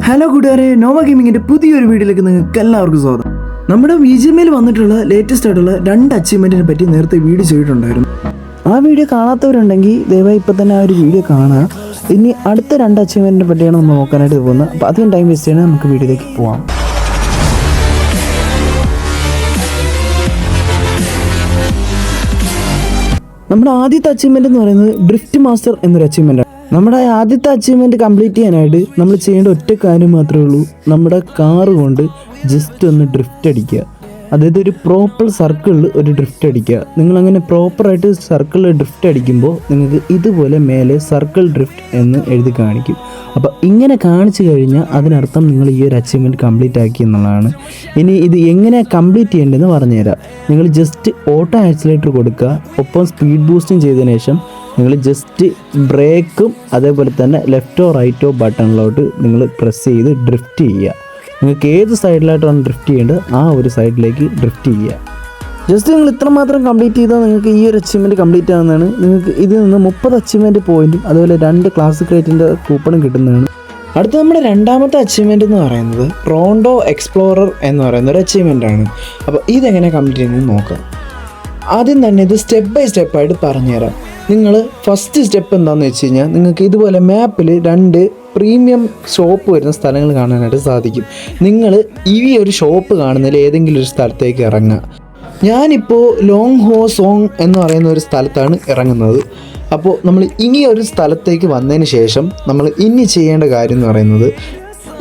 Hello കൂട്ടുകാരെ, Nova ഗെയിമിങ്ങിൻ്റെ പുതിയൊരു വീഡിയോയിലേക്ക് നിങ്ങൾക്ക് എല്ലാവർക്കും സ്വാഗതം. നമ്മുടെ VGMയിൽ വന്നിട്ടുള്ള ലേറ്റസ്റ്റ് ആയിട്ടുള്ള 2 അച്ചീവ്മെൻറ്റിനെ പറ്റി നേരത്തെ വീഡിയോ ചെയ്തിട്ടുണ്ടായിരുന്നു. ആ വീഡിയോ കാണാത്തവരുണ്ടെങ്കിൽ ദയവായി ഇപ്പോൾ തന്നെ ആ ഒരു വീഡിയോ കാണുക. ഇനി അടുത്ത 2 അച്ചീവ്മെൻറ്റിനെ പറ്റിയാണ് നമ്മൾ നോക്കാനായിട്ട് പോകുന്നത്. അപ്പോൾ അധികം ടൈം വേസ്റ്റ് ചെയ്യണം, നമുക്ക് വീഡിയോയിലേക്ക് പോകാം. നമ്മുടെ ആദ്യത്തെ അച്ചീവ്മെൻറ്റ് എന്ന് പറയുന്നത് ഡ്രിഫ്റ്റ് മാസ്റ്റർ എന്നൊരു അച്ചീവ്മെൻറ്റാണ്. നമ്മുടെ ആദ്യത്തെ അച്ചീവ്മെൻറ്റ് കംപ്ലീറ്റ് ചെയ്യാനായിട്ട് നമ്മൾ ചെയ്യേണ്ട ഒറ്റ കാര്യം മാത്രമേ ഉള്ളൂ. നമ്മുടെ കാറ് കൊണ്ട് ജസ്റ്റ് ഒന്ന് ഡ്രിഫ്റ്റ് അടിക്കുക. അതായത് ഒരു പ്രോപ്പർ സർക്കിളിൽ ഒരു ഡ്രിഫ്റ്റ് അടിക്കുക. നിങ്ങളങ്ങനെ പ്രോപ്പറായിട്ട് സർക്കിളിൽ ഡ്രിഫ്റ്റ് അടിക്കുമ്പോൾ നിങ്ങൾക്ക് ഇതുപോലെ മേലെ സർക്കിൾ ഡ്രിഫ്റ്റ് എന്ന് എഴുതി കാണിക്കും. അപ്പോൾ ഇങ്ങനെ കാണിച്ചു കഴിഞ്ഞാൽ അതിനർത്ഥം നിങ്ങൾ ഈ ഒരു അച്ചീവ്മെൻറ്റ് കംപ്ലീറ്റ് ആക്കി എന്നുള്ളതാണ്. ഇനി ഇത് എങ്ങനെയാണ് കംപ്ലീറ്റ് ചെയ്യേണ്ടതെന്ന് പറഞ്ഞുതരാം. നിങ്ങൾ ജസ്റ്റ് ഓട്ടോ ആക്സിലേറ്റർ കൊടുക്കുക, ഒപ്പം സ്പീഡ് ബൂസ്റ്റും ചെയ്തതിന് ശേഷം നിങ്ങൾ ജസ്റ്റ് ബ്രേക്കും അതേപോലെ തന്നെ ലെഫ്റ്റോ റൈറ്റോ ബട്ടണിലോട്ട് നിങ്ങൾ പ്രസ് ചെയ്ത് ഡ്രിഫ്റ്റ് ചെയ്യുക. നിങ്ങൾക്ക് ഏത് സൈഡിലായിട്ടാണ് ഡ്രിഫ്റ്റ് ചെയ്യേണ്ടത് ആ ഒരു സൈഡിലേക്ക് ഡ്രിഫ്റ്റ് ചെയ്യുക. ജസ്റ്റ് നിങ്ങൾ ഇത്രമാത്രം കംപ്ലീറ്റ് ചെയ്താൽ നിങ്ങൾക്ക് ഈ ഒരു അച്ചീവ്മെൻറ്റ് കംപ്ലീറ്റ് ആവുന്നതാണ്. നിങ്ങൾക്ക് ഇതിൽ നിന്ന് 30 അച്ചീവ്മെൻറ്റ് പോയിൻറ്റും അതുപോലെ 2 ക്ലാസിക് റേറ്റിൻ്റെ കൂപ്പണും കിട്ടുന്നതാണ്. അടുത്ത നമ്മുടെ രണ്ടാമത്തെ അച്ചീവ്മെൻറ്റ് എന്ന് പറയുന്നത് റോണ്ടോ എക്സ്പ്ലോറർ എന്ന് പറയുന്ന ഒരു അച്ചീവ്മെൻറ്റാണ്. അപ്പോൾ ഇതെങ്ങനെ കംപ്ലീറ്റ് ചെയ്യുന്നത് നോക്കാം. ആദ്യം തന്നെ ഇത് സ്റ്റെപ്പ് ബൈ സ്റ്റെപ്പായിട്ട് പറഞ്ഞുതരാം. നിങ്ങൾ ഫസ്റ്റ് സ്റ്റെപ്പ് എന്താണെന്ന് വെച്ച് കഴിഞ്ഞാൽ നിങ്ങൾക്ക് ഇതുപോലെ മാപ്പിൽ 2 പ്രീമിയം ഷോപ്പ് വരുന്ന സ്ഥലങ്ങൾ കാണാനായിട്ട് സാധിക്കും. നിങ്ങൾ ഈ ഒരു ഷോപ്പ് കാണുന്നതിൽ ഏതെങ്കിലും ഒരു സ്ഥലത്തേക്ക് ഇറങ്ങുക. ഞാനിപ്പോൾ ലോങ് ഹോ സോങ് എന്ന് പറയുന്ന ഒരു സ്ഥലത്താണ് ഇറങ്ങുന്നത്. അപ്പോൾ നമ്മൾ ഇനി ഒരു സ്ഥലത്തേക്ക് വന്നതിന് ശേഷം നമ്മൾ ഇനി ചെയ്യേണ്ട കാര്യം എന്ന് പറയുന്നത്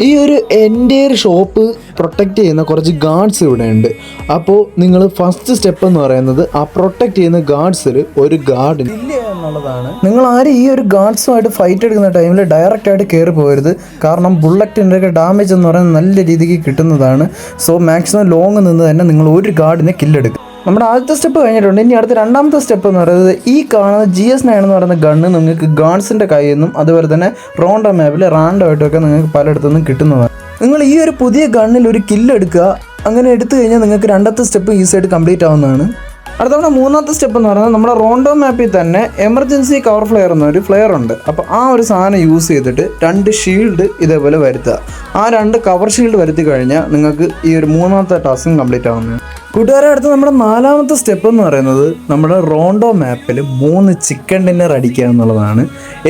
ഈ ഒരു എൻ്റെ ഷോപ്പ് പ്രൊട്ടക്റ്റ് ചെയ്യുന്ന കുറച്ച് ഗാർഡ്സ് ഇവിടെ ഉണ്ട്. അപ്പോൾ നിങ്ങൾ ഫസ്റ്റ് സ്റ്റെപ്പ് എന്ന് പറയുന്നത് ആ പ്രൊട്ടക്റ്റ് ചെയ്യുന്ന ഗാർഡ്സിൽ ഒരു ഗാർഡ് ഇല്ല എന്നുള്ളതാണ്. നിങ്ങൾ ആരും ഈ ഒരു ഗാർഡ്സുമായിട്ട് ഫൈറ്റ് എടുക്കുന്ന ടൈമിൽ ഡയറക്റ്റായിട്ട് കയറി പോകരുത്. കാരണം ബുള്ളറ്റിൻ്റെ ഒക്കെ ഡാമേജ് എന്ന് പറയുന്നത് നല്ല രീതിക്ക് കിട്ടുന്നതാണ്. സോ മാക്സിമം ലോങ് നിന്ന് തന്നെ നിങ്ങൾ ഒരു ഗാർഡിനെ കില്ലെടുക്കുക. നമ്മുടെ ആദ്യത്തെ സ്റ്റെപ്പ് കഴിഞ്ഞിട്ടുണ്ട്. ഇനി അടുത്ത രണ്ടാമത്തെ സ്റ്റെപ്പ് എന്ന് പറയുന്നത് ഈ കാണുന്ന GS9 എന്ന് പറയുന്ന ഗണ്ണ് നിങ്ങൾക്ക് ഗാർഡ്സിൻ്റെ കയ്യിൽ നിന്നും അതുപോലെ തന്നെ റോണ്ടോ മാപ്പിൽ റാൻഡമായിട്ടൊക്കെ നിങ്ങൾക്ക് പലയിടത്തു നിന്നും കിട്ടുന്നതാണ്. നിങ്ങൾ ഈ ഒരു പുതിയ ഗണ്ണിൽ ഒരു കില്ലെടുക്കുക. അങ്ങനെ എടുത്തു കഴിഞ്ഞാൽ നിങ്ങൾക്ക് രണ്ടാമത്തെ സ്റ്റെപ്പ് ഈസിയായിട്ട് കംപ്ലീറ്റ് ആവുന്നതാണ്. അടുത്ത മൂന്നാമത്തെ സ്റ്റെപ്പ് എന്ന് പറയുന്നത് നമ്മുടെ റോണ്ടോ മാപ്പിൽ തന്നെ എമർജൻസി കവർ ഫ്ലെയർ എന്നൊരു ഫ്ലെയർ ഉണ്ട്. അപ്പോൾ ആ ഒരു സാധനം യൂസ് ചെയ്തിട്ട് 2 ഷീൽഡ് ഇതേപോലെ വരുത്തുക. ആ 2 കവർ ഷീൽഡ് വരുത്തി കഴിഞ്ഞാൽ നിങ്ങൾക്ക് ഈ ഒരു മൂന്നാമത്തെ ടാസ്കും കംപ്ലീറ്റ് ആവുന്നതാണ്. കൂട്ടുകാരെ, അടുത്ത് നമ്മുടെ 4ാമത്തെ സ്റ്റെപ്പ് എന്ന് പറയുന്നത് നമ്മുടെ റോണ്ടോ മാപ്പിൽ 3 ചിക്കൻ ഡിന്നർ അടിക്കുക എന്നുള്ളതാണ്.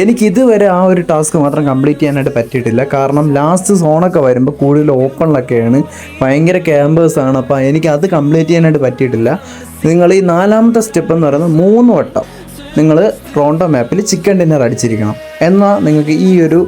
എനിക്ക് ഇതുവരെ ആ ഒരു ടാസ്ക് മാത്രം കംപ്ലീറ്റ് ചെയ്യാനായിട്ട് പറ്റിയിട്ടില്ല. കാരണം ലാസ്റ്റ് സോണൊക്കെ വരുമ്പോൾ കൂടുതൽ ഓപ്പണിലൊക്കെയാണ്, ഭയങ്കര ക്യാമ്പേഴ്സാണ്. അപ്പോൾ എനിക്ക് അത് കംപ്ലീറ്റ് ചെയ്യാനായിട്ട് പറ്റിയിട്ടില്ല. നിങ്ങൾ ഈ 4ാമത്തെ സ്റ്റെപ്പ് എന്ന് പറയുന്നത് 3 വട്ടം നിങ്ങൾ റോണ്ടോ മാപ്പിൽ ചിക്കൻ ഡിന്നർ അടിച്ചിരിക്കണം. എന്നാൽ നിങ്ങൾക്ക് ഈ ഒരു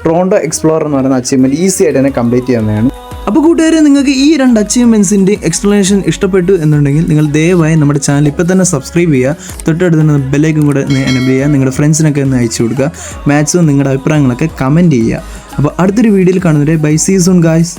റോണ്ടോ എക്സ്പ്ലോറർ എന്ന് പറയുന്ന അച്ചീവ്മെൻറ്റ് ഈസി ആയിട്ട് തന്നെ കംപ്ലീറ്റ് ചെയ്യുന്നതാണ്. അപ്പോൾ കൂട്ടുകാരെ, നിങ്ങൾക്ക് ഈ 2 അച്ചീവ്മെൻറ്റ്സിൻ്റെ എക്സ്പ്ലനേഷൻ ഇഷ്ടപ്പെട്ടു എന്നുണ്ടെങ്കിൽ നിങ്ങൾ ദയവായി നമ്മുടെ ചാനൽ ഇപ്പോൾ തന്നെ സബ്സ്ക്രൈബ് ചെയ്യുക. തൊട്ടടുത്ത് തന്നെ ബെല്ലൈക്കൻ കൂടെ എനേബിൾ ചെയ്യുക. നിങ്ങളുടെ ഫ്രണ്ട്സിനൊക്കെ ഒന്ന് അയച്ചു കൊടുക്കുക. മാക്സിമം നിങ്ങളുടെ അഭിപ്രായങ്ങളൊക്കെ കമൻറ്റ് ചെയ്യുക. അപ്പോൾ അടുത്തൊരു വീഡിയോയിൽ കാണുന്നവരെ ബൈ, സീ സൂൺ ഗായ്സ്.